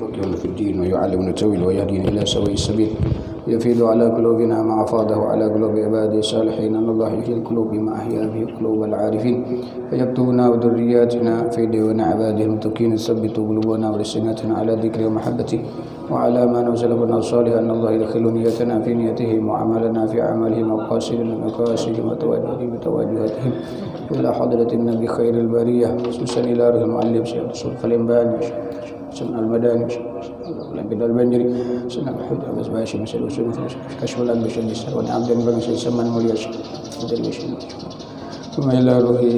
يفقهنا في الدين ويعلمنا التأويل ويهدينا إلى سواء السبيل يفيض على قلوبنا ما أفاضه على قلوب عباده الصالحين أن الله يحيي القلوب بما أحيا به قلوب العارفين فيكتبنا وذرياتنا في ديوان عباده المتقين ثبت قلوبنا ولسنتنا على ذكره ومحبته وعلى ما نزل بنا الصالح أن الله يدخل نيتنا في نيتهم وعملنا في عملهم وقاصدنا مقاصدهم وتوجههم بتوجهاتهم إلى حضرة النبي خير البرية خصوصا إلى روح المعلم سيد الصوف الإنباني سنة المداني لبدا البنجري سنة الحجة بس باشي مسألة وسنة كشف الأنبش الجسر ونعبد بغس السمان مليش ثم إلى روحي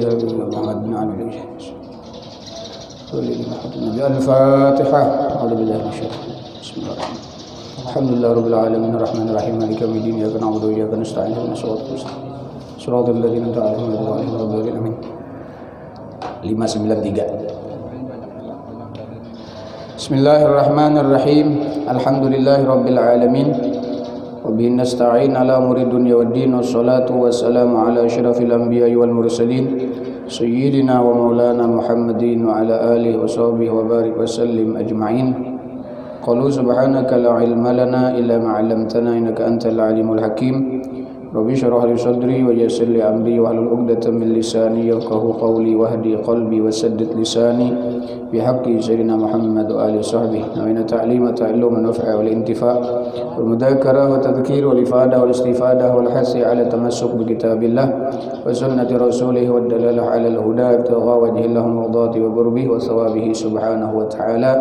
محمد بن علي النبي الفاتحة أعوذ بالله من الشيطان بسم الله الرحمن الرحيم الحمد لله رب العالمين الرحمن الرحيم مالك يوم الدين إياك نعبد وإياك نستعين اهدنا الصراط المستقيم صراط الذين أنعمت عليهم غير المغضوب عليهم آمين 593 Bismillahirrahmanirrahim. Alhamdulillahi rabbil alamin. Wa bihi nasta'in ala umuri dunya waddin. Wassalatu wassalamu ala asyrafil anbiya'i wal mursalin sayyidina wa maulana Muhammadin wa ala alihi wa sahbihi wa barik wa sallim ajma'in. Qalu subhanaka la ilma lana illa ma 'allamtana innaka antal alimul hakim. Rabbi shrah li sadri wa yassir li amri wa hlul 'uqdatam min lisani yafqahu qawli wahdi qalbi wa saddid lisani bihaqqi sayyidina Muhammad wa alihi sahbihi nawina ta'lima ta'alluma naf'a wal intifa' wal mudhakara wa tadhkir wal ifada wal istifadah wal hasi 'ala tamassuk bi kitabillah wa sunnati rasulih wa dalalah 'ala al huda ibtigha wajhillahu mardati wa qurbihi wa thawabihi subhanahu wa ta'ala.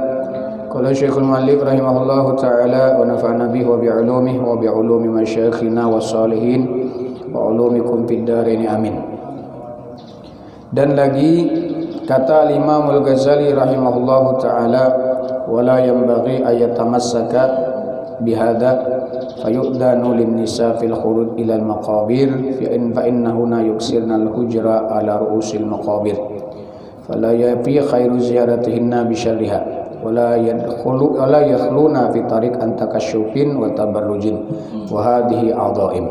Qala Syekhul Mu'allif rahimahullahu ta'ala wa nafa'na bihi wa bi'ulumihi wa bi'ulumi masyayikhina wassalihin wa ulumikum fid dharain amin. Dan lagi kata Imam Al-Ghazali rahimahullahu ta'ala wala yanbaghi ayatamassaka bihadza fayudanu lin nisa fil khuruj ila al maqabir fa innahu na yuksirna al hujra ala ru'usil maqabir fala yafi khairu ziyaratihinna bi syarriha wala yakhluna fi tariq an takasyufin wa tabarrujin wa hadhihi a'dha'im.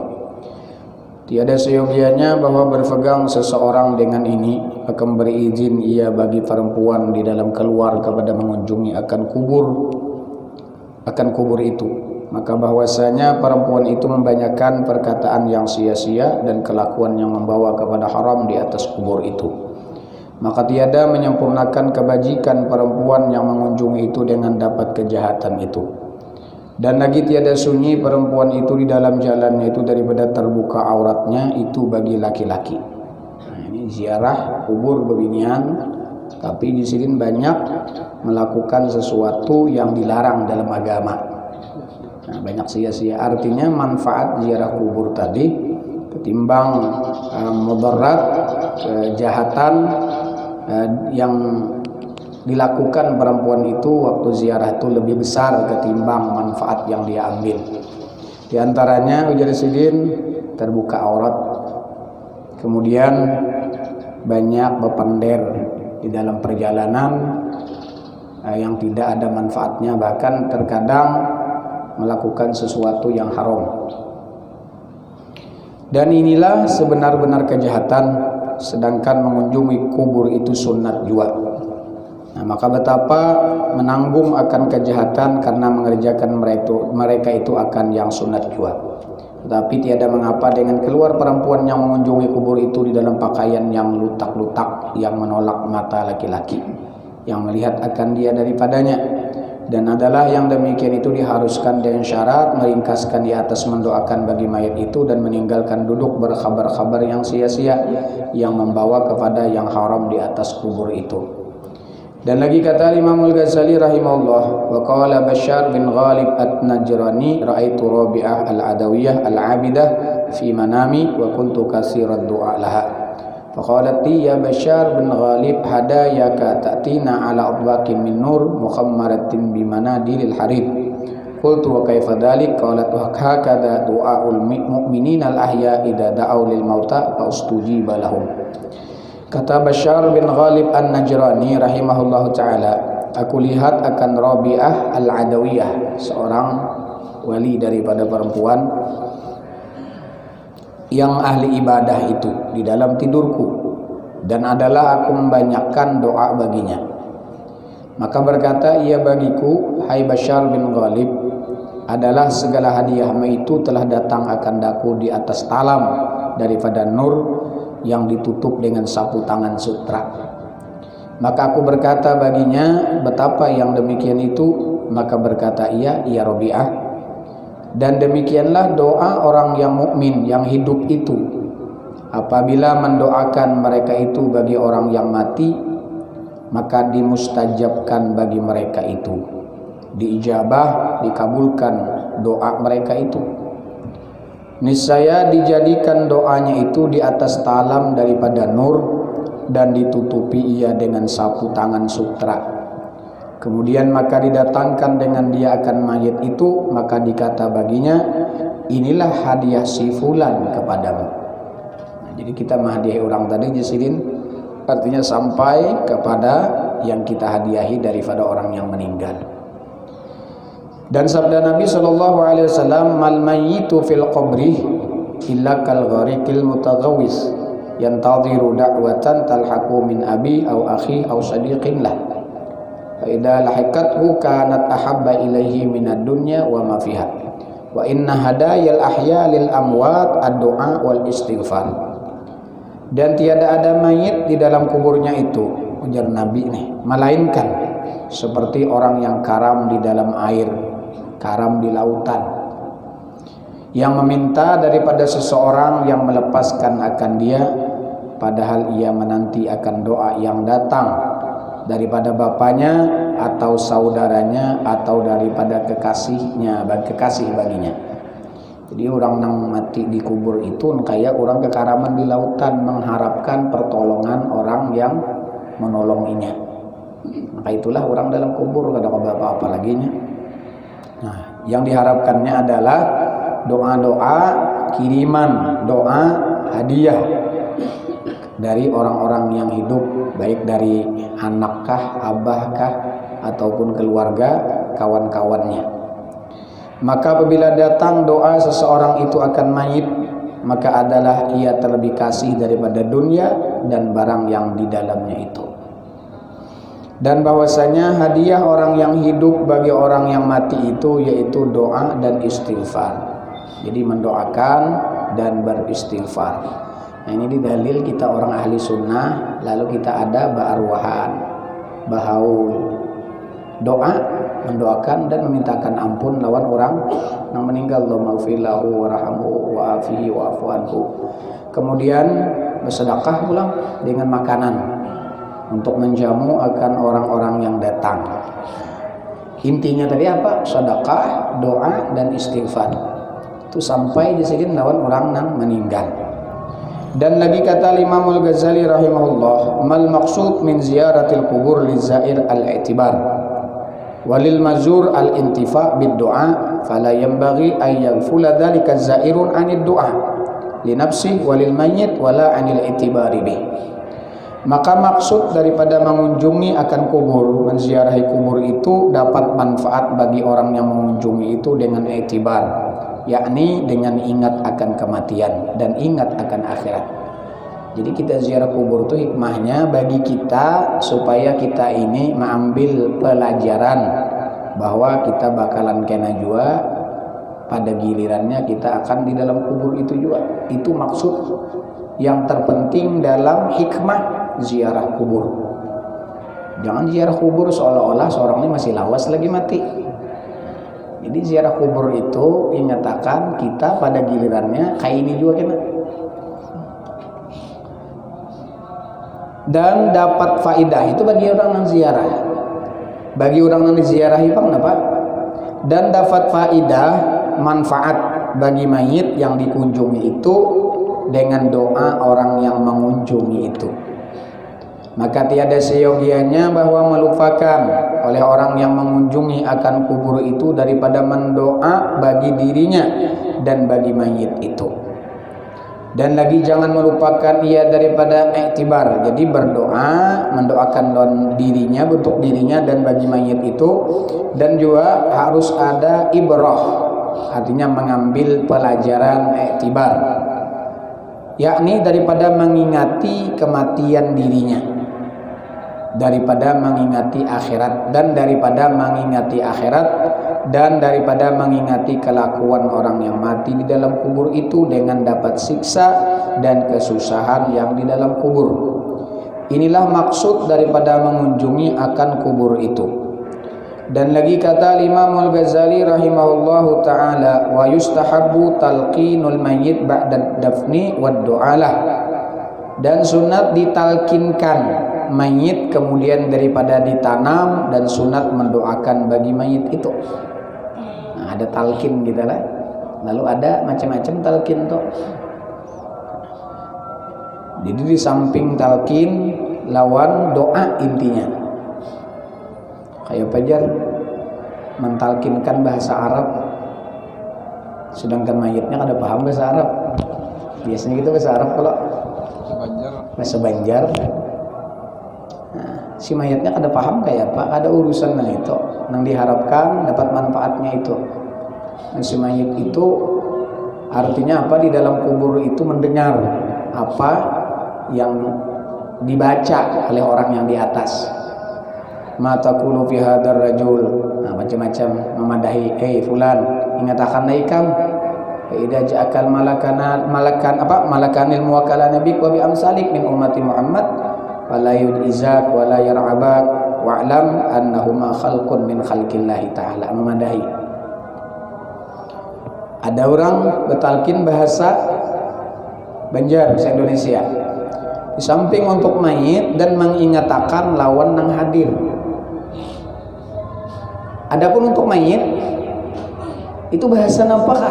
Tiada seyogianya bahwa berpegang seseorang dengan ini akan beri izin ia bagi perempuan di dalam keluar kepada mengunjungi akan kubur itu, maka bahwasanya perempuan itu membanyakkan perkataan yang sia-sia dan kelakuan yang membawa kepada haram di atas kubur itu. Maka tiada menyempurnakan kebajikan perempuan yang mengunjungi itu dengan dapat kejahatan itu. Dan lagi tiada sunyi perempuan itu di dalam jalannya itu daripada terbuka auratnya itu bagi laki-laki. Nah, ini ziarah kubur bebinian, tapi di sini banyak melakukan sesuatu yang dilarang dalam agama. Nah, banyak sia-sia. Artinya manfaat ziarah kubur tadi ketimbang mudarat kejahatan yang dilakukan perempuan itu waktu ziarah itu lebih besar ketimbang manfaat yang dia ambil. Di antaranya ujar sidin terbuka aurat, kemudian banyak berpender di dalam perjalanan yang tidak ada manfaatnya, bahkan terkadang melakukan sesuatu yang haram. Dan inilah sebenar-benar kejahatan, sedangkan mengunjungi kubur itu sunnat juga. Nah, maka betapa menanggung akan kejahatan karena mengerjakan mereka itu akan yang sunat juga. Tetapi tiada mengapa dengan keluar perempuan yang mengunjungi kubur itu di dalam pakaian yang lutak-lutak yang menolak mata laki-laki yang melihat akan dia daripadanya. Dan adalah yang demikian itu diharuskan dengan syarat meringkaskan di atas mendoakan bagi mayat itu dan meninggalkan duduk berkhabar-khabar yang sia-sia yang membawa kepada yang haram di atas kubur itu. Dan lagi kata Imam Al-Ghazali rahimahullah, wa qala Bashar bin Ghalib At-Najrani ra'aitu Rabi'ah Al-Adawiyah Al-Abidah fi manami wa kuntu katsiran du'a laha. Faqalat ya Bashar bin Ghalib hadayaka ta'tina ala adwaqin min nur mukhammaratin bimanadilil harib. Qultu wa kaifa dhalik? Qalat wa hakadha du'aul mu'minina al-ahya idza da'u lil mauta fa ustujiba lahum. Kata Bashar bin Ghalib An-Najrani rahimahullahu taala, aku lihat akan Rabi'ah Al-Adawiyah, seorang wali daripada perempuan yang ahli ibadah itu di dalam tidurku, dan adalah aku membanyakkan doa baginya. Maka berkata ia bagiku, hai Bashar bin Ghalib, adalah segala hadiahmu itu telah datang akan daku di atas talam daripada nur yang ditutup dengan sapu tangan sutra. Maka aku berkata baginya, betapa yang demikian itu? Maka berkata ia, ya Rabi'ah, dan demikianlah doa orang yang mukmin yang hidup itu apabila mendoakan mereka itu bagi orang yang mati, maka dimustajabkan bagi mereka itu, diijabah, dikabulkan doa mereka itu. Niscaya dijadikan doanya itu di atas talam daripada nur dan ditutupi ia dengan sapu tangan sutra. Kemudian maka didatangkan dengan dia akan mayit itu, maka dikata baginya, inilah hadiah si fulan kepadamu. Nah, jadi kita menghadiahi orang tadi jisilin, artinya sampai kepada yang kita hadiahi daripada orang yang meninggal. Dan sabda Nabi SAW, mal mayyitu fil qabri illa kal ghariqil mutaghawis yantadhiru da'watan talhaqu min abi aw akhi aw sadiqin lah, fa idza lahaqathu kanat ahabba ilaihi minad dunya wa ma fiha, wa inna hadayal ahya lil amwat ad-du'a wal istighfar. Dan tiada ada mayit di dalam kuburnya itu, ujar Nabi nih, melainkan seperti orang yang karam di dalam air, karam di lautan, yang meminta daripada seseorang yang melepaskan akan dia, padahal ia menanti akan doa yang datang daripada bapaknya atau saudaranya atau daripada kekasihnya, kekasih baginya. Jadi orang yang mati di kubur itu kayak orang kekaraman di lautan mengharapkan pertolongan orang yang menolonginya. Maka itulah orang dalam kubur, kada apa-apa lagi nya. Nah, yang diharapkannya adalah doa-doa kiriman, doa hadiah dari orang-orang yang hidup, baik dari anakkah, abahkah, ataupun keluarga, kawan-kawannya. Maka apabila datang doa seseorang itu akan mayit, maka adalah ia terlebih kasih daripada dunia dan barang yang di dalamnya itu. Dan bahwasanya hadiah orang yang hidup bagi orang yang mati itu yaitu doa dan istighfar. Jadi mendoakan dan beristighfar. Nah, ini dalil kita orang ahli sunnah. Lalu kita ada ba'arwahan, bahaul, doa, mendoakan dan memintakan ampun lawan orang yang meninggal. Allahumma ghfirlahu warhamhu wa'afihi wa'fu anhu. Kemudian bersedekah pulang dengan makanan untuk menjamu akan orang-orang yang datang. Intinya tadi apa? Sedekah, doa dan istighfar. Itu sampai di sini lawan orang yang meninggal. Dan lagi kata Imam Al-Ghazali rahimahullah, mal maqsud min ziyaratil kubur lizair al-i'tibar walil mazur al-intifa bid-du'a fala yanbaghi ay yaghfula dzalika zairun 'anid du'a li nafsihi walil mayyit wala 'anil i'tibari bih. Maka maksud daripada mengunjungi akan kubur, menziarahi kubur itu dapat manfaat bagi orang yang mengunjungi itu dengan i'tibar, yakni dengan ingat akan kematian dan ingat akan akhirat. Jadi kita ziarah kubur itu hikmahnya bagi kita supaya kita ini mengambil pelajaran bahwa kita bakalan kena jua pada gilirannya kita akan di dalam kubur itu juga. Itu maksud yang terpenting dalam hikmah ziarah kubur. Jangan ziarah kubur seolah-olah seorang ini masih lawas lagi mati. Jadi ziarah kubur itu ingatakan kita pada gilirannya kayak ini juga kena. Dan dapat faidah itu bagi orang yang ziarah. Bagi orang yang diziarahi Pak, kenapa? Dan dapat faidah, manfaat bagi mayit yang dikunjungi itu dengan doa orang yang mengunjungi itu. Maka tiada seyogianya bahwa melupakan oleh orang yang mengunjungi akan kubur itu daripada mendoa bagi dirinya dan bagi mayit itu. Dan lagi jangan melupakan ia daripada iktibar. Jadi berdoa, mendoakan dirinya, untuk dirinya dan bagi mayit itu. Dan juga harus ada ibrah, artinya mengambil pelajaran iktibar, yakni daripada mengingati kematian dirinya. daripada mengingati akhirat, dan daripada mengingati akhirat, dan daripada mengingati kelakuan orang yang mati di dalam kubur itu dengan dapat siksa dan kesusahan yang di dalam kubur. Inilah maksud daripada mengunjungi akan kubur itu. Dan lagi kata Imam Al-Ghazali rahimahullahu ta'ala, wa yustahabbu talqinul mayyit ba'da dafni wad du'alah, dan sunat ditalkinkan mayit kemudian daripada ditanam, dan sunat mendoakan bagi mayit itu. Nah, ada talqin gitu lah. Lalu ada macam-macam talqin tuh. Jadi di samping talqin lawan doa intinya. Kayak pajar mentalkinkan bahasa Arab, sedangkan mayitnya kada paham bahasa Arab. Biasanya gitu bahasa Arab kalau bahasa Banjar. Nah, si mayitnya kada paham kayak apa, ada urusan nang itu, nang diharapkan dapat manfaatnya itu. Dan si mayit itu artinya apa, di dalam kubur itu mendengar apa yang dibaca oleh orang yang di atas. Ma taqulu fi hadzal rajul, nah, macam-macam memadahi, fulan, ingatkan ikam fa idza ja'akal malakanil muwakkala nabi wa bi amsalik min ummati Muhammad fala yudizak wa la yar'abak wa'lam annahuma khalqun min khalqillahi ta'ala, memadahi. Ada orang betalkin bahasa Banjar, bahasa Indonesia, di samping untuk mayit dan mengingatakan lawan nang hadir. Adapun untuk mayit itu bahasa nampakah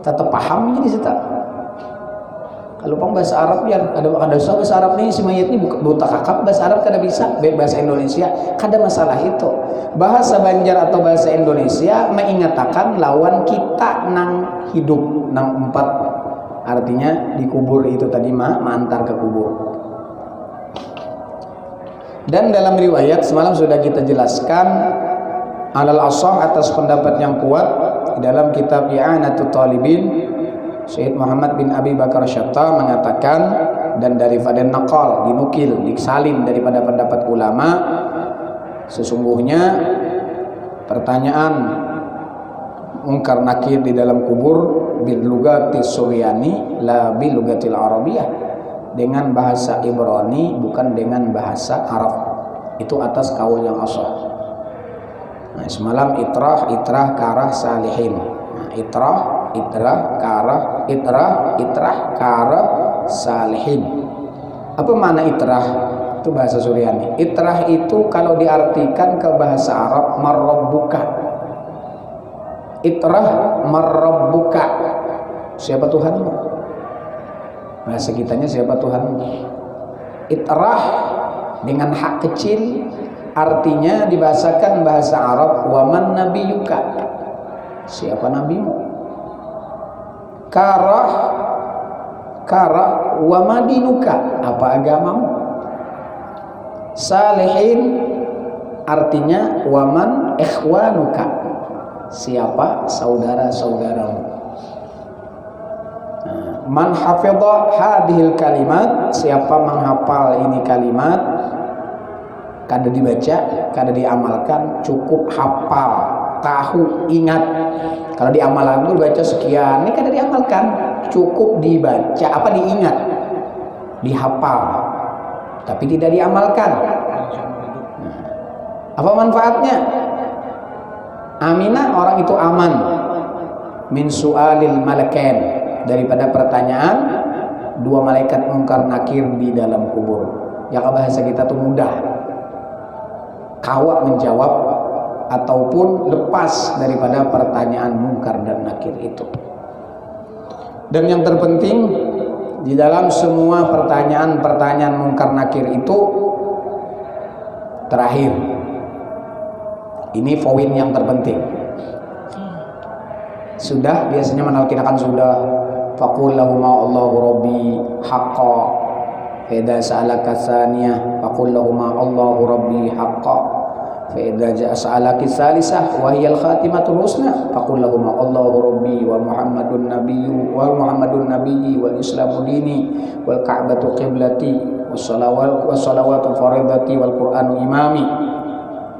tetap paham jadi kita. Kalau pang bahasa Arab ya ada bahasa Arab nih, si mayit ini buta kakap, bahasa Arab kada bisa, bahasa Indonesia kada masalah itu. Bahasa Banjar atau bahasa Indonesia mengingatakan lawan kita nang hidup nang empat, artinya di kubur itu tadi mengantar ke kubur. Dan dalam riwayat semalam sudah kita jelaskan, alal ashah atas pendapat yang kuat di dalam kitab I'anatut Talibin, Syekh Muhammad bin Abi Bakar Syatta mengatakan, dan daripada naqal, dinukil, disalin daripada pendapat ulama, sesungguhnya pertanyaan mungkar nakir di dalam kubur bil lugati Suryani la bil lugatil Arabiyah, dengan bahasa Ibrani bukan dengan bahasa Arab. Itu atas kaul yang ashah. Nah, semalam itrah karah salihin. Nah, itrah karah salihin. Apa makna itrah? Itu bahasa Suryani. Itrah itu kalau diartikan ke bahasa Arab marrabbuka. Itrah marrabbuka. Siapa Tuhanmu? Bahasa kitanya siapa Tuhanmu? Itrah dengan hak kecil artinya dibahasakan bahasa Arab waman nabiyuka, siapa nabimu. Karah wamadinuka, apa agamamu. Salihin artinya waman ikhwanuka, siapa saudara-saudaramu. Man hafidha hadhil kalimat, siapa menghafal ini kalimat, kada dibaca, kada diamalkan, cukup hafal, tahu, ingat. Kalau diamalkan itu baca sekian, ini kada diamalkan, cukup dibaca, apa diingat, dihafal, tapi tidak diamalkan. Apa manfaatnya? Aminah, orang itu aman min su'alil malakain, daripada pertanyaan dua malaikat mungkar nakir di dalam kubur. Ya, bahasa kita tuh mudah kawa menjawab ataupun lepas daripada pertanyaan mungkar dan nakir itu. Dan yang terpenting di dalam semua pertanyaan mungkar nakir itu terakhir, ini poin yang terpenting. Sudah biasanya menalkinkan sudah, faqul lahuma Allahu rabbi haqqa, fa sa'alaka tsaniyah faqul lahuma Allahu rabbi haqqa, fa idza sa'alaki tsalisah wa hiya al-khatimatul husna faqul lahuma Allahu rabbi wa Muhammadun nabiyyu wal islamu dini wal ka'batu qiblati wa wassalawatu faridati wal qur'anu imami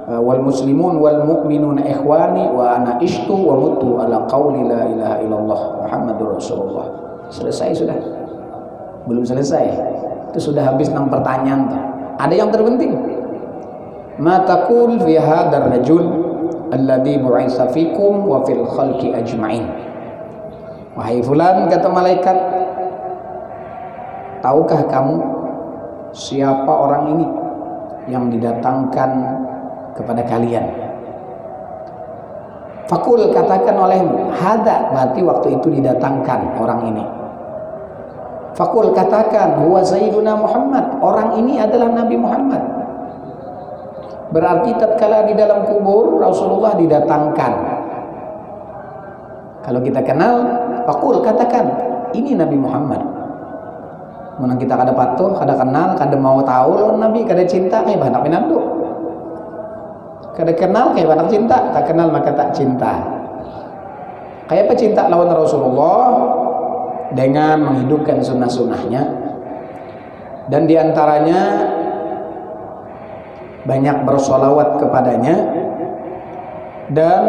wal muslimun wal mu'minuna ikhwani wa ana ishtu wa mutu ala qawli la ilaha illallah Muhammadur Rasulullah. Selesai sudah? Belum selesai. Itu sudah habis 6 pertanyaan tuh. Ada yang terpenting. Ma taqul fi hadzal rajul alladzi bu'itsa fikum wa fil khalqi ajma'in. Wahai fulan, kata malaikat, tahukah kamu siapa orang ini yang didatangkan kepada kalian? Fakul, katakan olehmu, hada, berarti waktu itu didatangkan orang ini. Fakul, katakan, huwa sayyiduna Muhammad, orang ini adalah Nabi Muhammad. Berarti tatkala di dalam kubur Rasulullah didatangkan. Kalau kita kenal, fakul, katakan, ini Nabi Muhammad. Menang kita kada patuh, kada kenal, kada mau tahu lawan Nabi, kada cinta kayak banak pinandu. Kada kenal kayak banak cinta, tak kenal maka tak cinta. Kayak apa cinta lawan Rasulullah? Dengan menghidupkan sunnah-sunnahnya, dan diantaranya banyak bersolawat kepadanya, dan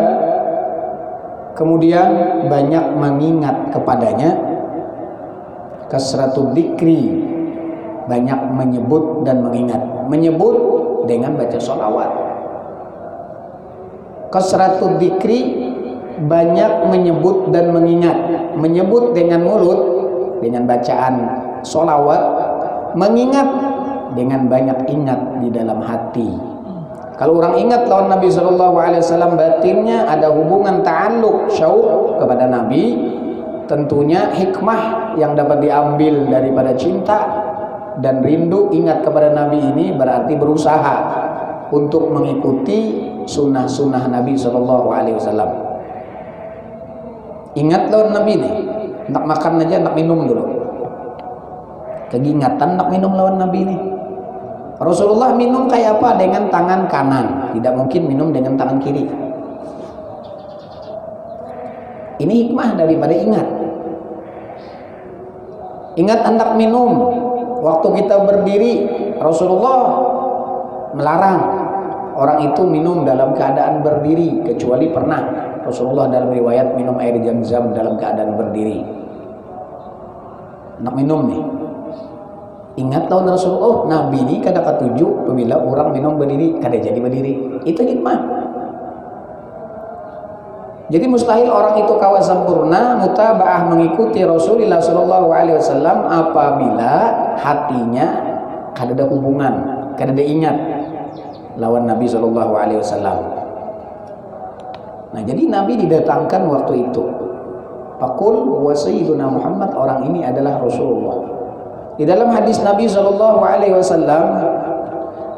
kemudian banyak mengingat kepadanya, kasratul dzikri, banyak menyebut dan mengingat. Menyebut dengan baca sholawat. Kasratul dzikri, banyak menyebut dan mengingat. Menyebut dengan mulut, dengan bacaan sholawat. Mengingat dengan banyak ingat di dalam hati. Kalau orang ingat lawan Nabi SAW, batinnya ada hubungan ta'alluq, syauq kepada Nabi. Tentunya hikmah yang dapat diambil daripada cinta dan rindu ingat kepada Nabi ini berarti berusaha untuk mengikuti sunnah-sunnah Nabi SAW. Ingat lawan Nabi nih, nak makan aja, nak minum dulu. Keingatan nak minum lawan Nabi nih. Rasulullah minum kayak apa? Dengan tangan kanan, tidak mungkin minum dengan tangan kiri. Ini hikmah daripada ingat. Ingat hendak minum, waktu kita berdiri, Rasulullah melarang orang itu minum dalam keadaan berdiri, kecuali pernah Rasulullah dalam riwayat minum air Zam-Zam dalam keadaan berdiri. Hendak minum nih, ingat tahun Rasulullah, oh Nabi ini kada ketujuh apabila orang minum berdiri, kada jadi berdiri. Itu hikmah. Jadi mustahil orang itu kawa sempurna mutabaah mengikuti Rasulullah SAW apabila hatinya kada ada hubungan, kada ada ingat lawan Nabi SAW. Nah, jadi Nabi didatangkan waktu itu. Faqul wa sayyiduna Muhammad, orang ini adalah Rasulullah. Di dalam hadis Nabi SAW,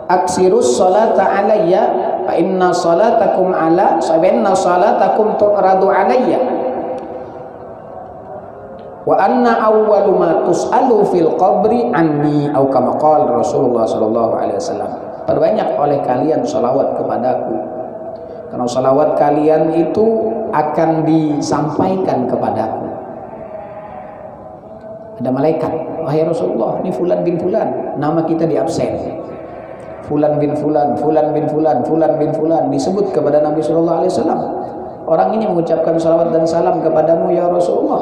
aksirus salata alayya fa inna salatakum tu'radu alayya wa anna awwalu ma tus'alu fil qabri anni, atau kama qala Rasulullah SAW. Perbanyak oleh kalian salawat kepadaku, karena salawat kalian itu akan disampaikan kepadaku. Ada malaikat, wahai Rasulullah, ini fulan bin fulan, nama kita diabsen. Fulan bin fulan, fulan bin fulan, fulan bin fulan, disebut kepada Nabi SAW. Orang ini mengucapkan salawat dan salam kepadamu ya Rasulullah.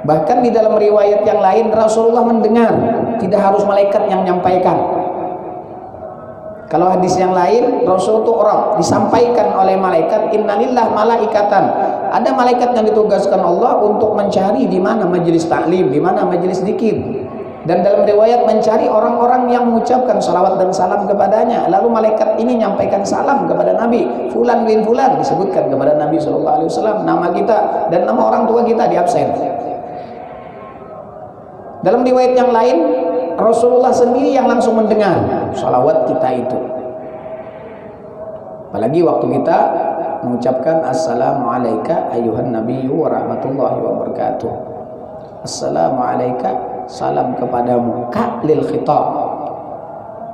Bahkan di dalam riwayat yang lain Rasulullah mendengar, tidak harus malaikat yang menyampaikan. Kalau hadis yang lain, Rasul itu orang disampaikan oleh malaikat, innalillah malaikatan. Ada malaikat yang ditugaskan Allah untuk mencari di mana majelis taklim, di mana majelis zikir. Dan dalam riwayat mencari orang-orang yang mengucapkan salawat dan salam kepadanya. Lalu malaikat ini menyampaikan salam kepada Nabi. Fulan bin fulan disebutkan kepada Nabi SAW. Nama kita dan nama orang tua kita diabsen. Dalam riwayat yang lain, Rasulullah sendiri yang langsung mendengar salawat kita itu. Apalagi waktu kita mengucapkan assalamualaikum ayuhan nabiyyu wa rahmatullahi wa barakatuh. Assalamualaikum, salam kepadamu, ka lil khitab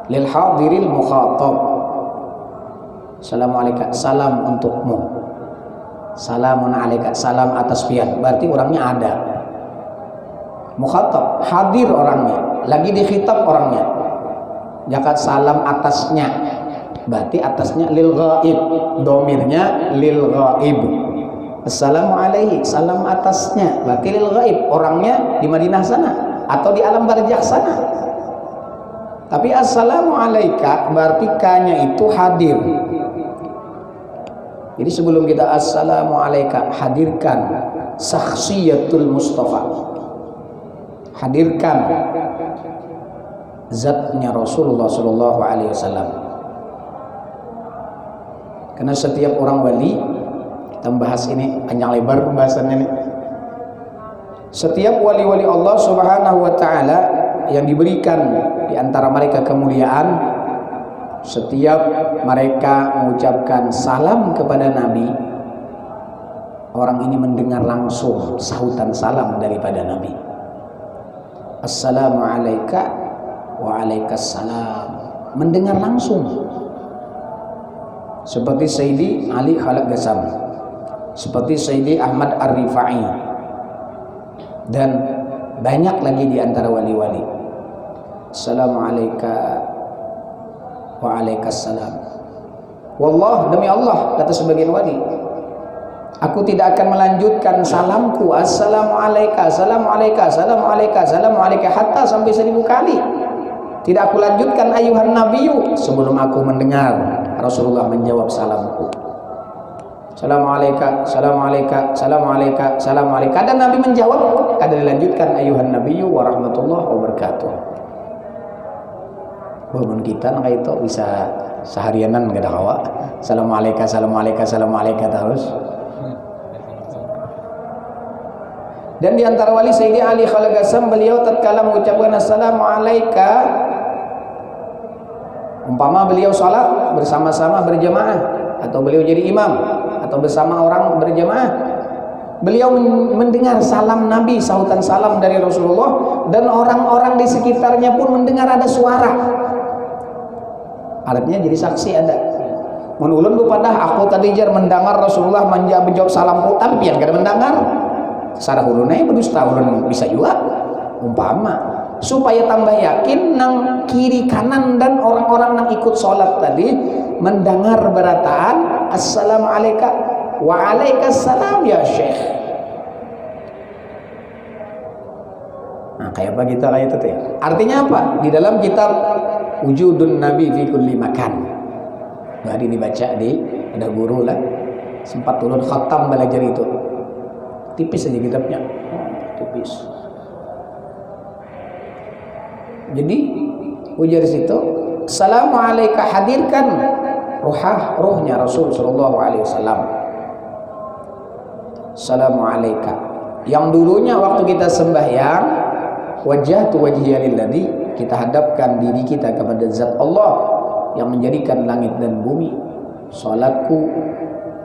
lil hadiril mukhatab. Assalamualaikum, salam untukmu. Salamun alaika, salam atas pian, berarti orangnya ada. Mukhatab, hadir orangnya. lagi dikhitab orangnya. Jika salam atasnya, berarti atasnya lil ghaib, domirnya lil ghaib. Assalamu alaihi, salam atasnya, berarti lil ghaib, orangnya di Madinah sana atau di alam barzakh sana. Tapi assalamu alaika berarti kanya itu hadir. Jadi sebelum kita assalamu alaika, hadirkan syakhsiyatul Mustafa, hadirkan zatnya Rasulullah sallallahu alaihi wasallam. Karena setiap orang wali, kita bahas ini panjang lebar pembahasan ini. Setiap wali-wali Allah Subhanahu wa taala yang diberikan di antara mereka kemuliaan, setiap mereka mengucapkan salam kepada Nabi, orang ini mendengar langsung sahutan salam daripada Nabi. Assalamu alaika wa alaikassalam, mendengar langsung. Seperti Sayyidi Ali Khalaq Ghazam, seperti Sayyidi Ahmad Ar-Rifai, dan banyak lagi di antara wali-wali. Assalamu alaika wa alaikassalam. Wallah, demi Allah, kata sebagian wali, aku tidak akan melanjutkan salamku assalamu alaika, assalamu alaika, assalamu alaika, assalamu alaika hatta sampai 1000 kali. Tidak aku lanjutkan ayuhan nabiyyu sebelum aku mendengar Rasulullah menjawab salamku. Assalamu alaika, assalamu alaika, assalamu alaika, assalamu alaika. Dan Nabi menjawab, kadang dilanjutkan ayuhan nabiyyu wa rahmatullahi wa barakatuh. Bangun kita nggak itu bisa seharianan nggak ada kawa. Assalamu alaika, assalamu alaika, assalamu alaika terus. Dan di antara wali Sayyidi Ali Khalaq Ghazam, beliau tatkala mengucapkan assalamu alaika, umpama beliau salat bersama-sama berjamaah, atau beliau jadi imam, atau bersama orang berjamaah, beliau mendengar salam Nabi, sahutan salam dari Rasulullah, dan orang-orang di sekitarnya pun mendengar ada suara. Artinya jadi saksi ada. Menulun lu pada aku tadi jar mendengar Rasulullah menjawab salamku, tapi biar gak ada mendengar. Sarah ulunnya berdusta ulun bisa juga umpama supaya tambah yakin nang kiri kanan dan orang-orang nang ikut sholat tadi mendengar berataan assalamu alaika wa alaikassalam ya syekh. Nah kayak apa kita kayak itu teh, artinya apa? Di dalam kitab wujudun nabi fi kulli makan, tadi dibaca di ada guru lah sempat turun khatam belajar itu, tipis aja kitabnya, tipis. Jadi ujar situ assalamu alaika, hadirkan ruhnya Rasul sallallahu alaihi wasallam. Assalamu alaika, yang dulunya waktu kita sembahyang wajjahtu wajhiya lilladzi, kita hadapkan diri kita kepada zat Allah yang menjadikan langit dan bumi. Salatku,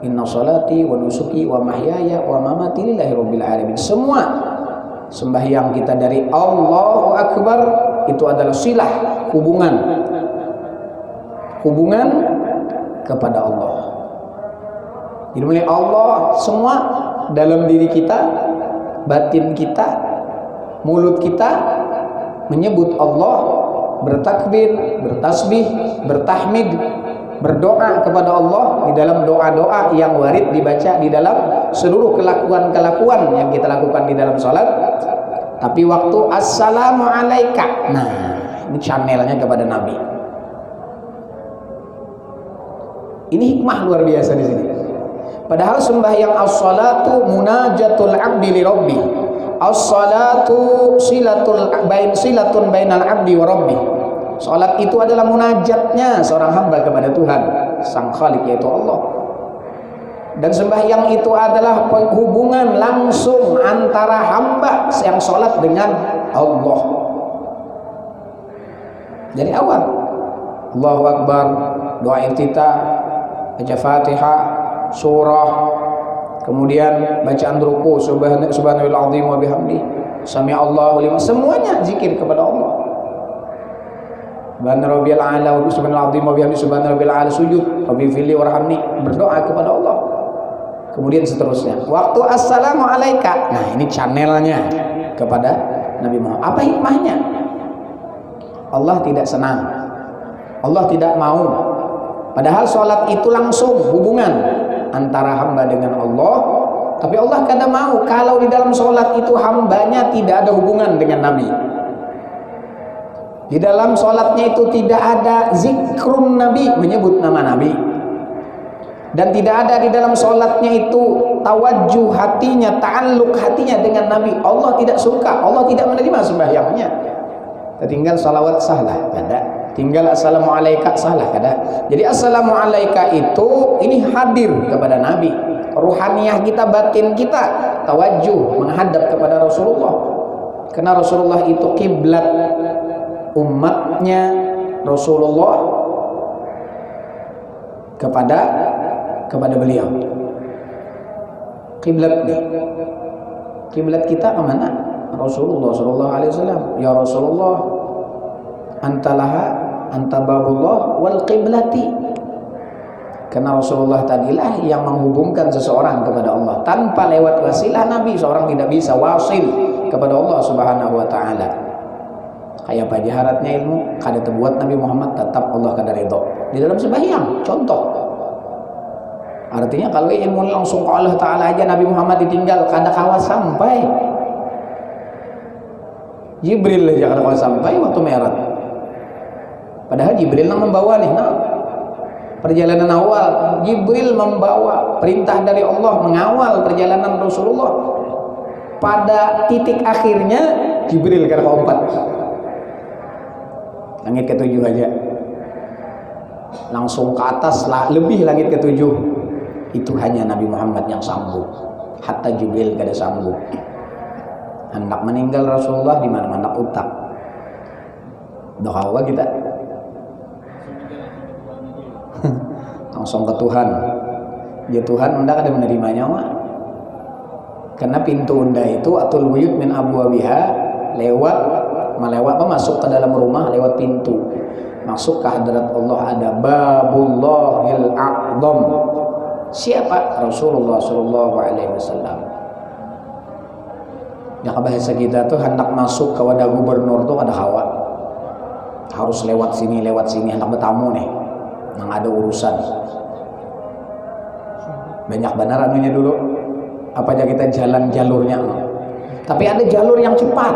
inna salati wa nusuki wa mahyaya wa mamati lillahi rabbil alamin. Semua sembahyang kita dari Allahu Akbar itu adalah silah, hubungan kepada Allah. Jadi mulai Allah semua dalam diri kita, batin kita, mulut kita menyebut Allah, bertakbir, bertasbih, bertahmid, berdoa kepada Allah di dalam doa-doa yang warid dibaca di dalam seluruh kelakuan-kelakuan yang kita lakukan di dalam sholat. Tapi waktu assalamu alaika, nah ini channelnya kepada Nabi. Ini hikmah luar biasa di sini. Padahal sembahyang as-salatu munajatul abdi li rabbi. As-salatu silatun bainal abdi wa rabbi. Salat itu adalah munajatnya seorang hamba kepada Tuhan Sang Khalik, yaitu Allah. Dan sembahyang itu adalah penghubungan langsung antara hamba yang salat dengan Allah. Dari awal Allahu Akbar, doa iftitah, baca Fatihah, surah, kemudian bacaan ruku, subhanallahil azim wa bihamdi, sami Allahu liman, semuanya zikir kepada Allah. Subhana rabbiyal a'la wa subhanal azim wa bihamdi subhana rabbil a'la, sujud, rabbi fili warhamni, berdoa kepada Allah. Kemudian seterusnya waktu assalamu alaika, nah ini channelnya kepada Nabi Muhammad. Apa hikmahnya? Allah tidak senang, Allah tidak mau. Padahal sholat itu langsung hubungan antara hamba dengan Allah, tapi Allah kadang mau kalau di dalam sholat itu hambanya tidak ada hubungan dengan Nabi. Di dalam sholatnya itu tidak ada zikrun Nabi, menyebut nama Nabi. Dan tidak ada di dalam sholatnya itu tawajuh hatinya, ta'alluq hatinya dengan Nabi. Allah tidak suka, Allah tidak menerima sembahyangnya. Tinggal salawat salah, kada. Tinggal assalamualaikum salah, kada. Jadi assalamualaikum itu ini hadir kepada Nabi. Ruhaniyah kita, batin kita tawajuh menghadap kepada Rasulullah. Karena Rasulullah itu kiblat umatnya, Rasulullah kepada beliau. Kiblat kita kemana? Rasulullah sallallahu alaihi wasallam. Ya Rasulullah, antalaha anta babullah wal qiblati. Karena Rasulullah tadilah yang menghubungkan seseorang kepada Allah. Tanpa lewat wasilah Nabi, seorang tidak bisa wasil kepada Allah Subhanahu wa taala. Kayak apa jaharatnya ilmu kada terbuat Nabi Muhammad, tetap Allah kada ridho. Di dalam sembahyang, contoh. Artinya kalau ilmu langsung ke Allah Ta'ala aja Nabi Muhammad ditinggal, kada kawas sampai. Jibril aja kada kawas sampai waktu Mi'raj. Padahal Jibril yang membawa nih, perjalanan awal Jibril membawa perintah dari Allah mengawal perjalanan Rasulullah. Pada titik akhirnya Jibril kada keempat. Langit ketujuh aja. Langsung ke atas lah, lebih langit ketujuh. Itu hanya Nabi Muhammad yang sanggup. Hatta Jibril kada sanggup. Hendak meninggal Rasulullah di mana-mana utak. Doa apa kita? Langsung ke Tuhan. Ya Tuhan, unda kada menerimanya mah. Karena pintu unda itu atul buyut min abwabiha, melewat masuk ke dalam rumah lewat pintu. Masuk ke hadirat Allah ada babullahil a'zam. Siapa? Rasulullah sallallahu alaihi wasallam. Ya bahasa kita tuh hendak masuk ke wadah gubernur tuh ada hawa. Harus lewat sini hendak bertamu nih. Nang ada urusan. Banyak benar anunya dulu. Apa aja kita jalan jalurnya. Tapi ada jalur yang cepat.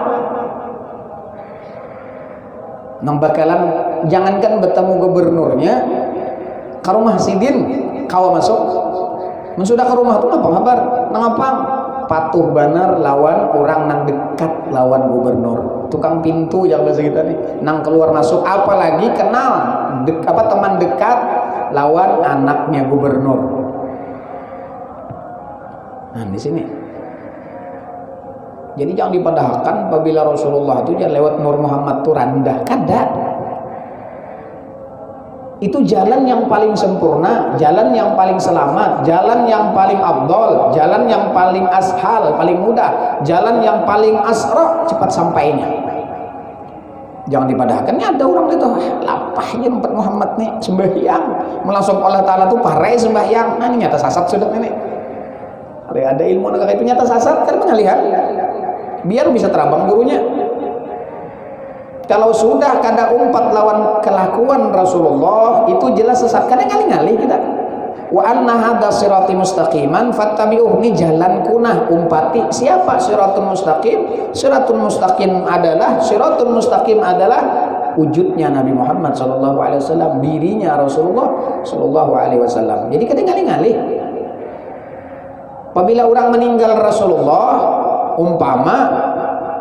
Nang bakalan jangankan bertemu gubernurnya, ke rumah sidin kawa masuk. Mensudah ke rumah tuh apa kabar? Nang apa? Patuh banar lawan orang nang dekat lawan gubernur. Tukang pintu yang bahasa kita nih. Nang keluar masuk apalagi kenal teman dekat lawan anaknya gubernur. Nah, di sini. Jadi jangan dipadahkan apabila Rasulullah itu jangan lewat Nur Muhammad tuh rendah, kada. Itu jalan yang paling sempurna, jalan yang paling selamat, jalan yang paling afdol, jalan yang paling ashal, paling mudah, jalan yang paling asra, cepat sampainya. Jangan dipadahkan, ini ada orang itu lapahnya empat Muhammad nih sembahyang, melangsung Allah Ta'ala tuh parai sembahyang. Nah ini nyata sasat sudah ini. Ada ilmu negara itu nyata sasat, kan mengalihan biar bisa terabang gurunya. Kalau sudah kada umpat lawan kelakuan Rasulullah itu jelas sesat. Kadang ngali-ngali kita. Wa anna hadza sirati mustaqiman fattabi'uh, ini jalan kunah umpati. Siapa siratul mustaqim? Siratul mustaqim adalah wujudnya Nabi Muhammad sallallahu alaihi wasallam, dirinya Rasulullah sallallahu alaihi wasallam. Jadi kadang ngali-ngali. Apabila orang meninggal Rasulullah, umpama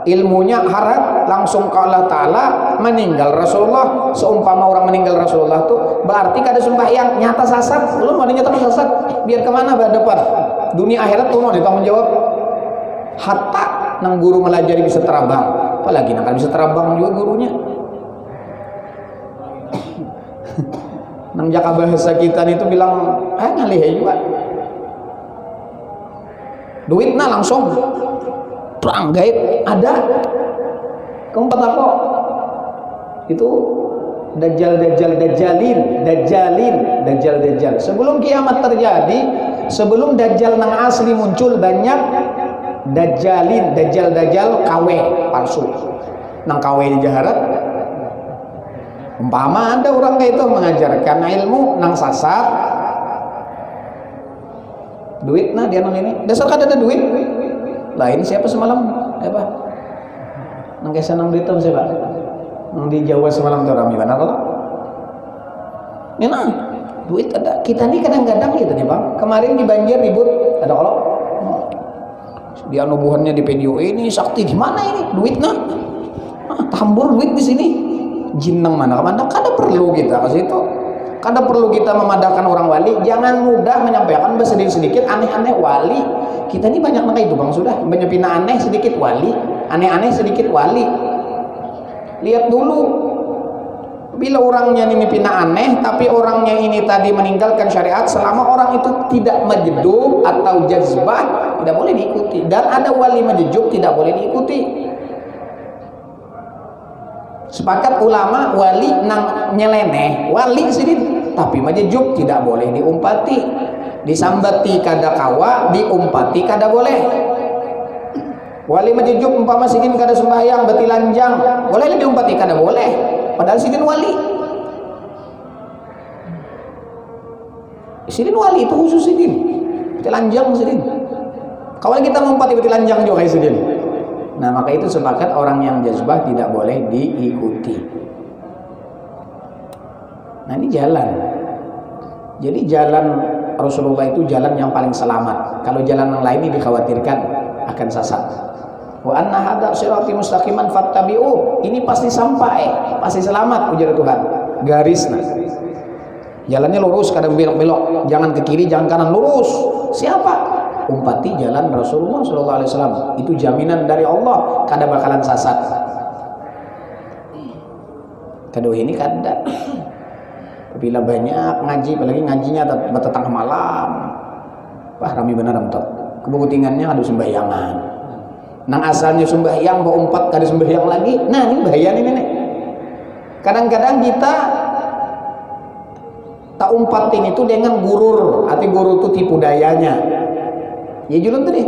ilmunya harat langsung ke Allah Ta'ala, meninggal Rasulullah, seumpama orang meninggal Rasulullah tuh berarti kada sembahyang, nyata sasat. Belum ada nyata sasat, biar kemana berdepan dunia akhirat tuh mau ditanggung jawab. Hatta nang guru melajari bisa terabang, apalagi nang bisa terabang juga gurunya. Nang jaka bahasa kita itu bilang ngalih juga duitnya langsung perang gaib ada. Keempat apa? Itu Dajjal. Sebelum kiamat terjadi, sebelum Dajjal nang asli muncul, banyak Dajjal KW palsu. Nang KW di jaharat Umpama ada orang kayak itu mengajarkan ilmu nang sasat, duit nah dia nang ini, dasar kan ada duit. Lah ini siapa semalam? Apa? Nang kesa nang duit siapa? Nang di Jawa semalam tuh rame benar loh. Ini nah, duit ada. Kita nih kadang-kadang gitu nih bang. Kemarin di Banjir ribut, ada kalau dia nubuhannya di video ini sakti gimana ini duit nah? Tambur duit di sini. Jinang mana kemana? Kada perlu kita ke situ. Kada perlu kita memadahkan orang wali. Jangan mudah menyampaikan sedikit-sedikit aneh-aneh wali. Kita ini banyak nama itu bang sudah. Banyak pina aneh sedikit wali, aneh-aneh sedikit wali. Lihat dulu. Bila orangnya ini pina aneh, tapi orangnya ini tadi meninggalkan syariat, selama orang itu tidak majdub atau jazbah, tidak boleh diikuti. Dan ada wali majjub tidak boleh diikuti. Sepakat ulama wali nang nyeleneh wali sini tapi majjub tidak boleh diumpati, disambati kada kawa, diumpati kada boleh. Wali majjub umpama sidin kada sembahyang beti lanjang boleh diumpati kada boleh, padahal sidin wali. Sidin wali itu khusus sidin beti lanjang sidin. Kalau kita mengumpati beti lanjang juga kayak sidin. Nah maka itu sepakat orang yang jazbah tidak boleh diikuti. Nah ini jalan. Jadi jalan Rasulullah itu jalan yang paling selamat. Kalau jalan yang lain ini dikhawatirkan akan sesat. Wa anna hadza sirati mustaqiman fattabi'u. Ini pasti sampai, pasti selamat ujar Tuhan. Garisna. Jalannya lurus, kadang belok-belok, jangan ke kiri, jangan kanan, lurus. Siapa? Umpati jalan Rasulullah SAW. Itu jaminan dari Allah kada bakalan sasat. Kedua ini kada. Bila banyak ngaji, apalagi ngajinya tengah malam, wah rami benar entok. Kebutingannya ada sembahyangan. Nang asalnya sembahyang bawa umpat kada sembahyang lagi. Nah ini bahaya nih nenek. Kadang-kadang kita tak umpatin itu dengan gurur. Arti guru itu tipu dayanya. Ya julun tadi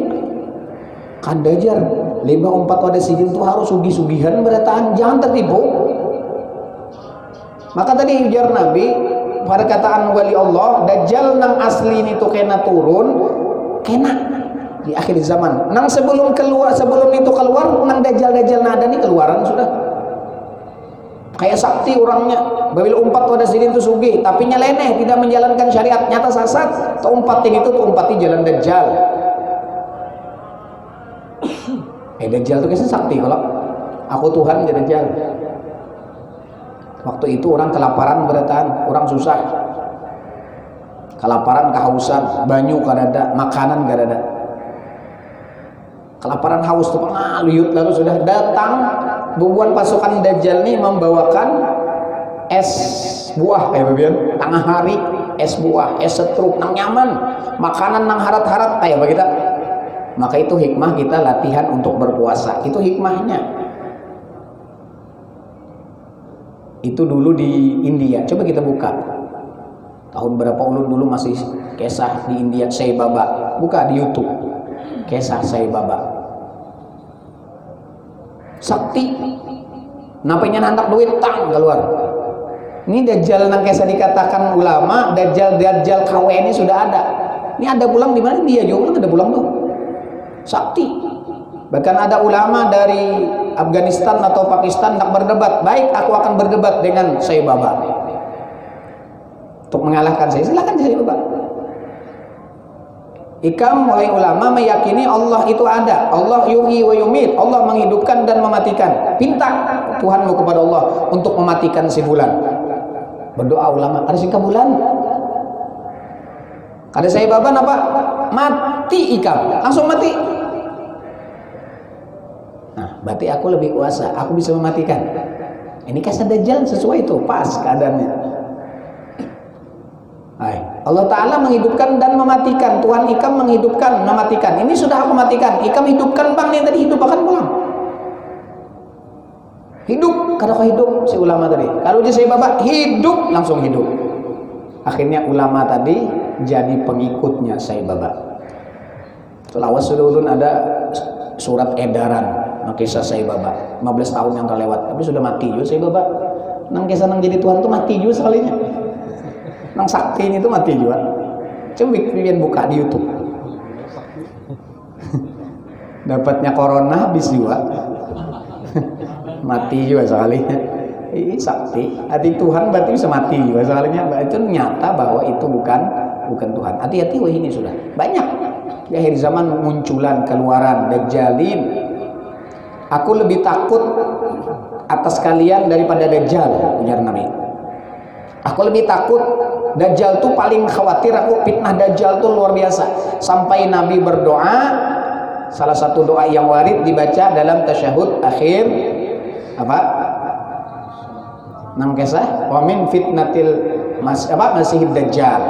kan dajar 5-4 pada sidin tuh harus sugi-sugihan berataan, jangan tertipu. Maka tadi ujar Nabi pada kataan wali Allah, Dajjal nang asli ini tuh kena turun kena di akhir zaman. Nang sebelum itu keluar nang Dajjal nada nih keluaran sudah kayak sakti orangnya. Bila umpat pada sidin tuh sugi tapi nyeleneh tidak menjalankan syariat, nyata sasat. Tuh umpatin itu tuh umpati jalan Dajjal. Dajjal itu kisah sakti. Kalau aku Tuhan jadi Dajjal. Waktu itu orang kelaparan berataan, orang susah, kelaparan, kehausan, banyu kada ada, makanan kada ada, kelaparan haus tuh pengaluyut. Lalu sudah datang bubuan pasukan Dajjal nih membawakan es buah kayak bagian tengah hari, es buah, es setruk nang nyaman, makanan nang harat-harat kayak begitu. Maka itu hikmah kita latihan untuk berpuasa. Itu hikmahnya. Itu dulu di India. Coba kita buka. Tahun berapa ulun dulu masih kisah di India Sai Baba. Buka di YouTube. Kisah Sai Baba. Sakti. Nampaknya nantak duit tang keluar. Ini Dajjal nang kisah dikatakan ulama, Dajjal KW ini sudah ada. Ini ada pulang di mana? Dia juga ada pulang tuh. Sakti. Bahkan ada ulama dari Afghanistan atau Pakistan nak berdebat. Baik, aku akan berdebat dengan Sai Baba untuk mengalahkan saya. Silakan Sai Baba. Ikam wahai ulama meyakini Allah itu ada. Allah yuhyi wa yumit. Allah menghidupkan dan mematikan. Pinta Tuhanmu kepada Allah untuk mematikan si bulan. Berdoa ulama. Ada singkat bulan. Ada Sai Baba apa? Mati ikam. Langsung mati. Nah, berarti aku lebih kuasa, aku bisa mematikan. Ini kasih Dajjal sesuai itu, pas keadaannya. Hai, Allah Ta'ala menghidupkan dan mematikan. Tuhan ikam menghidupkan, mematikan. Ini sudah aku matikan. Ikam hidupkan bang, yang tadi hidup akan pulang. Hidup, kalau kau hidup si ulama tadi. Kalau dia Sai Baba hidup, langsung hidup. Akhirnya ulama tadi jadi pengikutnya Sai Baba. Lawas sudah ulun ada surat edaran kisah Sai Baba 15 tahun yang terlewat, tapi sudah mati juga Sai Baba. nang kisah nang jadi Tuhan tuh mati juga sekalinya. Nang sakti ini tuh mati juga. Coba bikin buka di YouTube. Dapatnya corona habis juga. Mati juga sekalinya. Ini sakti. Hati Tuhan berarti bisa mati juga sekalinya. Itu nyata bahwa itu bukan Tuhan. Hati-hati wah ini sudah. Banyak di akhir zaman munculan keluaran dajjalin. Aku lebih takut atas kalian daripada Dajjal, ujar Nabi. Aku lebih takut. Dajjal tuh paling khawatir aku, fitnah Dajjal tuh luar biasa. Sampai Nabi berdoa, salah satu doa yang warid dibaca dalam tasyahud akhir apa? Nang kisah wa min fitnatil masihid Dajjal.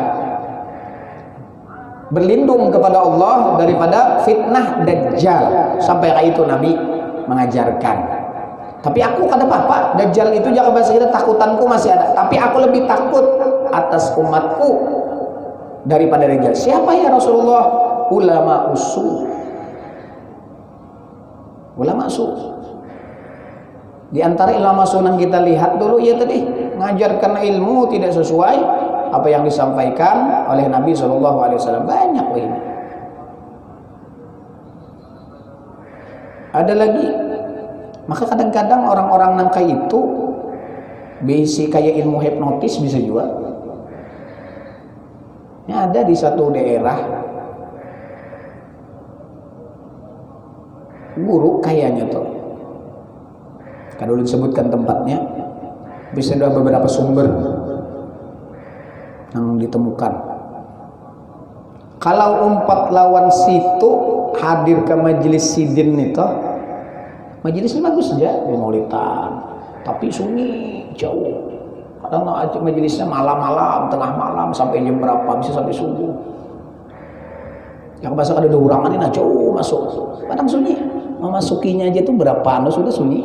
Berlindung kepada Allah daripada fitnah Dajjal. Sampai kayak itu Nabi mengajarkan. Tapi aku kata apa? Dajjal itu jangan bahasa kita, takutanku masih ada. Tapi aku lebih takut atas umatku daripada Dajjal. Siapa ya Rasulullah? Ulama usul. Ulama usul. Di antara ulama sunnah kita lihat dulu ya tadi, ngajarkan ilmu tidak sesuai apa yang disampaikan oleh Nabi SAW. Banyak ini. Ada lagi. Maka kadang-kadang orang-orang nangka itu basic kayak ilmu hipnotis bisa juga. Ini ada di satu daerah guru kayaknya tuh. Kan dulu disebutkan tempatnya. Bisa ada beberapa sumber yang ditemukan. Kalau 4 lawan situ hadir ke majelis sidin itu, majelisnya bagus saja di maulidan, tapi sunyi jauh. Kadang majelisnya malam-malam, tengah malam sampai jam berapa, bisa sampai subuh. Yang bahasa ada urangan ini jauh masuk, kadang sunyi. Memasukinya aja tuh berapa sudah sunyi.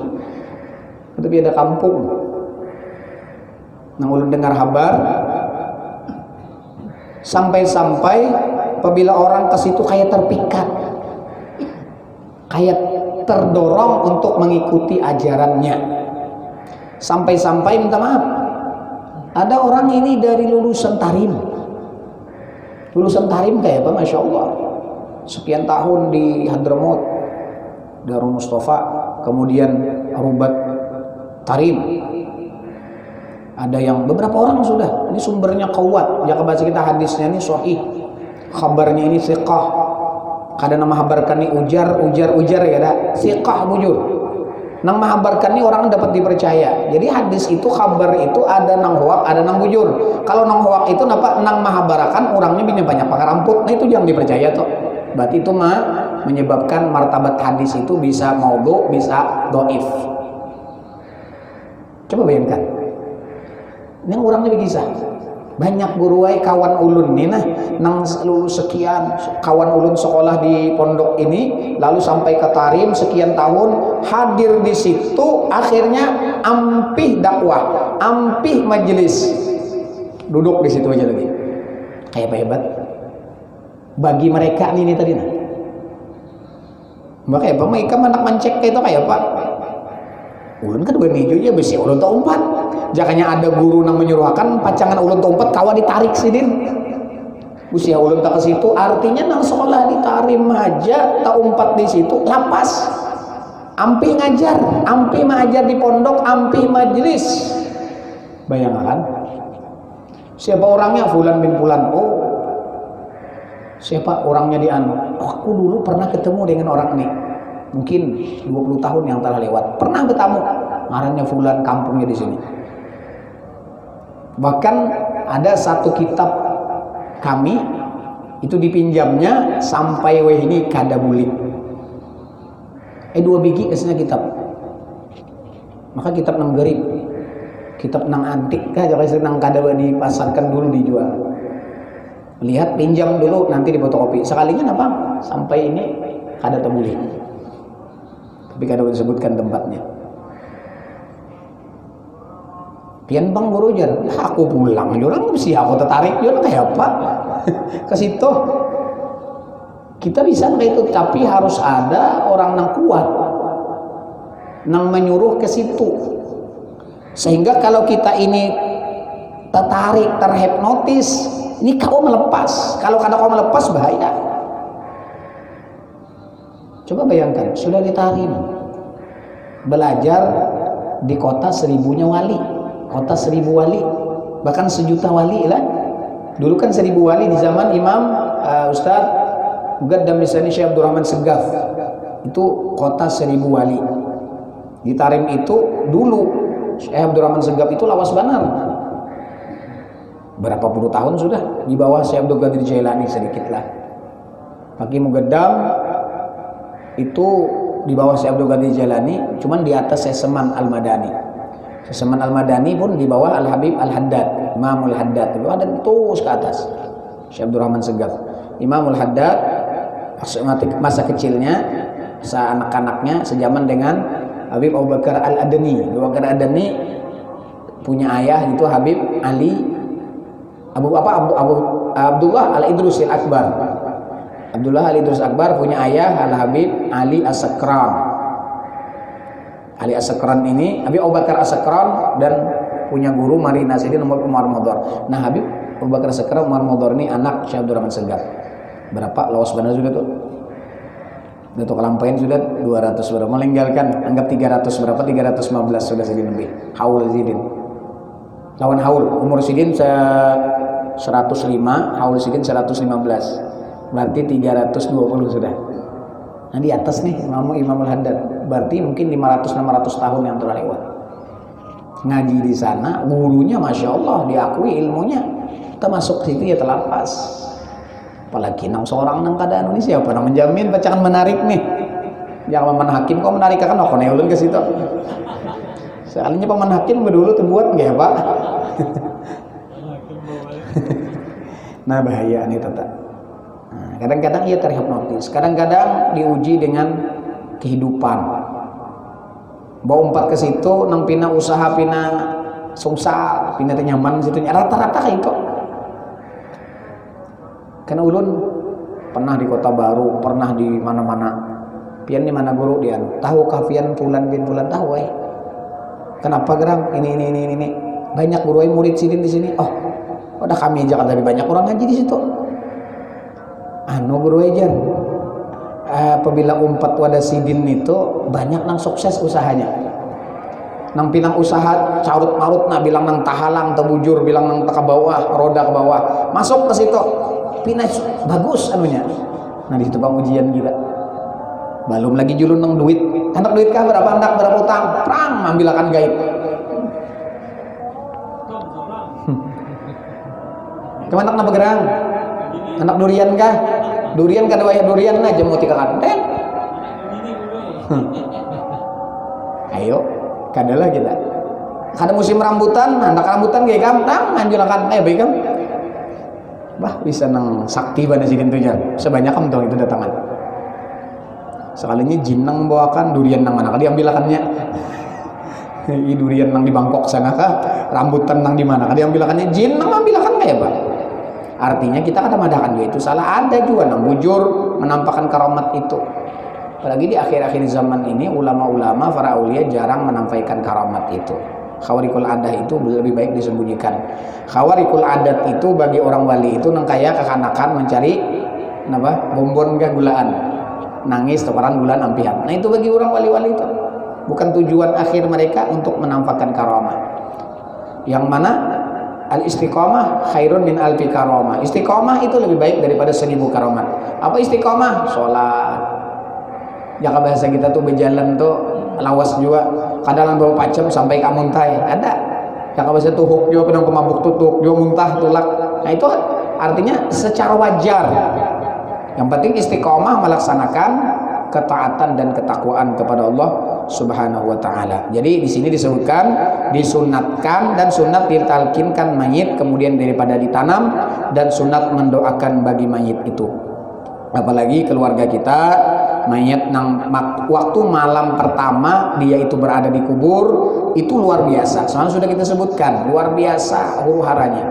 Tapi ada kampung. Nang ulun dengar kabar, sampai-sampai apabila orang ke situ kayak terpikat, kayak terdorong untuk mengikuti ajarannya. Sampai-sampai minta maaf, ada orang ini dari lulusan Tarim kayak apa, Masya Allah, sekian tahun di Hadramaut, Darul Mustafa, kemudian Rubat Tarim. Ada yang beberapa orang sudah, ini sumbernya kuat, jangan baca kita hadisnya ini sahih, kabarnya ini thiqah. Kadang nama habarkan ini ujar ya dah siqah bujur. Nang mahabarkan ini orang dapat dipercaya. Jadi hadis itu, kabar itu ada nang hoak, ada nang bujur. Kalau nang hoak itu napa nang mahabarakan orangnya banyak pangaramput. Nah itu jangan dipercaya tuh. Berarti itu menyebabkan martabat hadis itu bisa maudhu, bisa dhaif. Coba bayangkan. Ini orangnya begitu. Banyak guruai kawan ulun nih nang lulus sekian, kawan ulun sekolah di pondok ini lalu sampai ke Tarim sekian tahun, hadir di situ, akhirnya ampih dakwah, ampih majelis, duduk di situ aja lagi. Kayak apa hebat bagi mereka ini tadi nah. Makanya mereka anak mancek itu kayak apa? Ulun kan dua nijo aja besi ulun tak umpat. Jakanya ada guru nang menyuruhkan pacangan ulun tak umpat kawan ditarik sidin. Usia ulun tak ke situ, artinya nang sekolah di Tarim aja tak umpat di situ lapas. Ampi ngajar, ampi mengajar di pondok, ampi majelis. Bayangkan. Siapa orangnya? Fulan bin Fulan. Oh. Siapa orangnya di anu? Oh, aku dulu pernah ketemu dengan orang ini. Mungkin 20 tahun yang telah lewat pernah bertemu, ngarannya Fulan, kampungnya di sini. Bahkan ada satu kitab kami itu dipinjamnya sampai ini kada bulik 2 biji kesnya kitab. Maka kitab nang garib, kitab nang antik kah jangan nang kada dipasarkan dulu dijual. Lihat pinjam dulu nanti difotokopi sekalinya apa sampai ini kada terbuli. Tapi kada disebutkan tempatnya. Pian bang guru jar, aku pulang, orang sih aku tertarik, orang kayak apa? Ke situ kita bisa kayak itu, tapi harus ada orang yang kuat, yang menyuruh ke situ. Sehingga kalau kita ini tertarik, terhipnotis, ini kau melepas. Kalau kau melepas bahaya. Coba bayangkan, sudah ditarik, belajar di kota 1000-nya wali, kota 1000 wali, bahkan 1.000.000 wali lah. Dulu kan 1000 wali di zaman Imam Ustadz Muqaddam Misani Syekh Abdurrahman Segaf, itu kota 1000 wali. Di Tarim itu dulu Syekh Abdurrahman Segaf itu lawas banar. Berapa puluh tahun sudah di bawah Syekh Abdul Qadir Jailani sedikit lah. Hakim Muqaddam itu di bawah Syekh Abdul Qadir Jailani, cuman di atas Seseman Al-Madani. Seseman Al-Madani pun di bawah Al-Habib Al-Haddad, Imam Al-Haddad. Itu ada terus ke atas Syekh Abdurrahman Segaf. Imam Al-Haddad masa kecilnya, masa anak-anaknya sejaman dengan Habib Abu Bakar Al-Adani. Abu Bakar Al-Adani punya ayah itu Habib Ali Abdullah Al-Idrus Al-Akbar. Abdullah Al-Idrus Akbar punya ayah Al-Habib Ali As-Sakran. Ali As-Sakran ini Habib Abu Bakar As-Sakran dan punya guru Mari Nasidin Umar Modor. Nah, Habib Abu Bakar As-Sakran Umar Modor ini anak Syekh Abdurrahman Segaf. Berapa lawas benar sudah tuh? Untuk kelampain sudah 200 berapa, meninggalkan anggap 300 berapa, 315 sudah Sidin lebih. Haul Sidin lawan Haul, umur Sidin 105, Haul Sidin 115, berarti 320 sudah. Nah di atas nih Imamul Haddad, berarti mungkin 500-600 tahun yang telah lewat ngaji di sana. Gurunya Masya Allah diakui ilmunya, kita masuk situ ya terlapas. Apalagi nang seorang nang keadaan ini siapa nang menjamin bacaan menarik nih. Yang paman hakim kok menarik kan aku neulun ke situ. Soalnya paman hakim dulu tuh buat nggak ya Pak? Nah bahaya nih tata. Nah, kadang-kadang ia terhipnotis, kadang-kadang diuji dengan kehidupan. Bawa umpat ke situ, nang pina usaha pina sungsal, pina nyaman situ rata-rata kayak itu. Karena ulun pernah di Kota Baru, pernah di mana-mana. Pian di mana guru dia? Tahu kafian Fulan bin Fulan tahu Kenapa geram? Ini. Banyak guru murid Sidin di sini. Oh, udah kami aja kan lebih banyak orang ngaji di situ. Guru aja. Apabila umpat wadah Sidin itu banyak nang sukses usahanya. Nang pinang usaha carut marut nak bilang nang tahalang tebujur bilang nang ke bawah, roda ke bawah. Masuk ke situ. Pindah bagus anunya. Nah di situ Bang ujian kita. Belum lagi julun nang duit. Anak duit kah berapa anak berapa utang? Perang ambilakan gaib. Kemana nak bergerang? Anak durian kah? Durian kada wayah durian aja mau tiga kan. Ayo, kadalah kita. Kada musim rambutan, anak rambutan gaya gampang anjulakan. Baik kan? Bah bisa nang sakti pada Sidin tuh jan. Sebanyak kamu tahu itu datangan. Sekalinya jin nang membawakan durian nang mana? Diambilakannya. I durian nang di Bangkok sana kah? Rambutan nang di mana? Diambilakannya jin nang ambilakan kayak Pak. Artinya kita kada madakan dia itu salah, ada juga nang bujur menampakkan karamat itu. Apalagi di akhir-akhir zaman ini ulama-ulama para aulia jarang menampaikan karamat itu. Khawarikul adah itu lebih baik disembunyikan. Khawarikul adat itu bagi orang wali itu nang kaya kekanakan mencari bonbon ke gulaan, nangis toparan gulaan ampihan. Nah itu bagi orang wali-wali itu bukan tujuan akhir mereka untuk menampakkan karamah. Yang mana al istiqomah khairun min alfi karamah. Istiqomah itu lebih baik daripada 1000 karamat. Apa istiqomah? Sholat. Jaka bahasa kita tuh berjalan tuh lawas juga. Kadang bawa pacem sampai ka muntai ada. Jaka bahasa tuhuk juga pedang kemabuk tutuk juga muntah tulak. Nah itu artinya secara wajar. Yang penting istiqomah melaksanakan ketaatan dan ketakwaan kepada Allah Subhanahu wa taala. Jadi di sini disebutkan disunatkan dan sunat ditalkinkan mayit kemudian daripada ditanam dan sunat mendoakan bagi mayit itu. Apalagi keluarga kita mayat nang waktu malam pertama dia itu berada di kubur itu luar biasa. Soalnya sudah kita sebutkan luar biasa huru haranya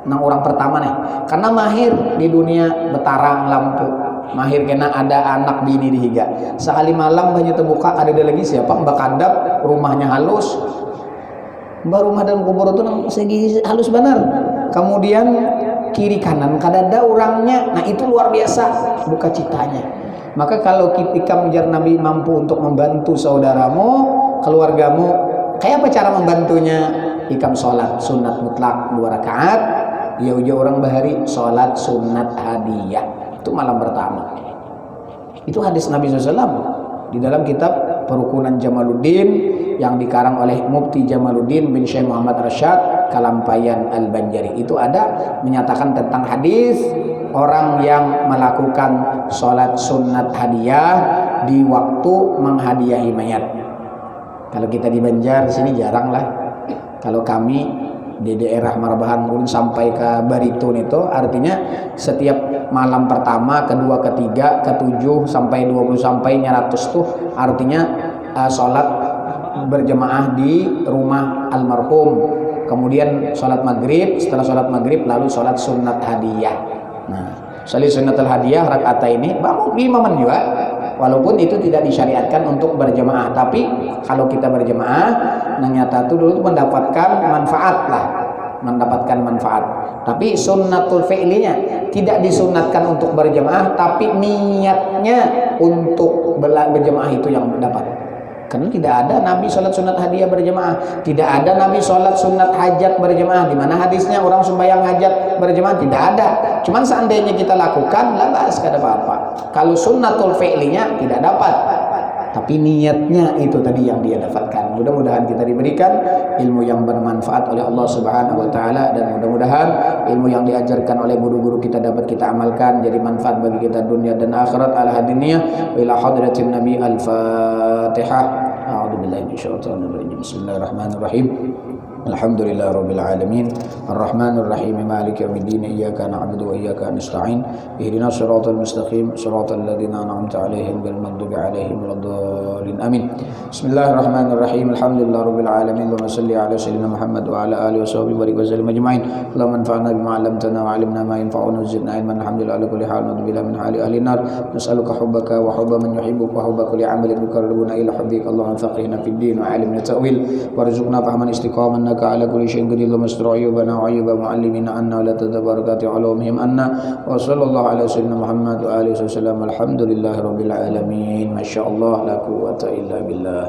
nang orang pertama nih karena mahir di dunia betarang lampu mahir kena ada anak bini dihiga sekali malam banyak terbuka ada lagi siapa mbak kadap rumahnya halus baru madal kubur itu nang segi halus benar. Kemudian kiri kanan kadada orangnya, nah itu luar biasa buka citanya. Maka kalau ketika menjar Nabi mampu untuk membantu saudaramu, keluargamu, kayak apa cara membantunya? Ikam sholat sunat mutlak 2 rakaat, dia orang bahari sholat sunat hadiah, itu malam pertama. Itu hadis Nabi SAW di dalam kitab Perukunan Jamaluddin yang dikarang oleh Mufti Jamaluddin bin Syekh Muhammad Rasyad Kalampayan Al-Banjari. Itu ada menyatakan tentang hadis orang yang melakukan sholat sunat hadiah di waktu menghadiahi mayat. Kalau kita di Banjar sini jarang lah. Kalau kami di daerah Marbahan pun sampai ke Bariton itu artinya setiap malam pertama, kedua, ketiga, ke-7 sampai 20 sampai 100 tuh artinya sholat berjemaah di rumah almarhum. Kemudian sholat maghrib, setelah sholat maghrib lalu sholat sunat hadiah. Nah, sholat sunat hadiah rakaat ini bangun imaman juga. Walaupun itu tidak disyariatkan untuk berjemaah, tapi kalau kita berjemaah, nyata itu dulu mendapatkan manfaat lah, mendapatkan manfaat. Tapi sunnatul fi'linya tidak disunatkan untuk berjemaah, tapi niatnya untuk berjemaah itu yang dapat. Karena tidak ada Nabi sholat sunat hadiah berjemaah, tidak ada Nabi sholat sunat hajat berjemaah. Di mana hadisnya orang sembahyang hajat berjemaah? Tidak ada. Cuman seandainya kita lakukan, lantas kada apa-apa. Kalau sunnatul fi'linya tidak dapat, tapi niatnya itu tadi yang dia dapatkan. Mudah-mudahan kita diberikan ilmu yang bermanfaat oleh Allah Subhanahu wa taala, dan mudah-mudahan ilmu yang diajarkan oleh guru-guru kita dapat kita amalkan jadi manfaat bagi kita dunia dan akhirat. Al-hadiniyah wa ila hadratin nabi al-fatihah. A'udzubillahi minasyaitonir rajim. Bismillahirrahmanirrahim. Alhamdulillah rabbil alamin arrahmanir rahim maliki yaumiddin iyyaka na'budu wa iyyaka nasta'in ihdinas siratal mustaqim siratal ladzina an'amta 'alaihim ghairil maghdubi 'alaihim waladdallin amin. Bismillahirrahmanirrahim. Alhamdulillah rabbil alamin wa shalli ala sayyidina Muhammad wa ala alihi washabihi wa sallam ajma'in. Allahumma anfa'na bima 'allamtana wa 'allimna ma yanfa'una wa zidna ilman. Alhamdulillah ala kulli hal wa billahi min hali ahli nar. Nas'aluka hubbaka wa hubba man yuhibbuka wa hubba kulli 'amalin yuqarribuna ila hubbika. Allahumma faqihna fid din wa 'allimna ta'wil warzuqna fahman istiqamah على كل شيء قدير. اللهم استر عيوبنا وعيوب معلمنا عنا ولا تدبركات علومهم عنا وصلى الله على سيدنا محمد وآله وسلم. الحمد لله رب العالمين. ما شاء الله لا قوة إلا بالله.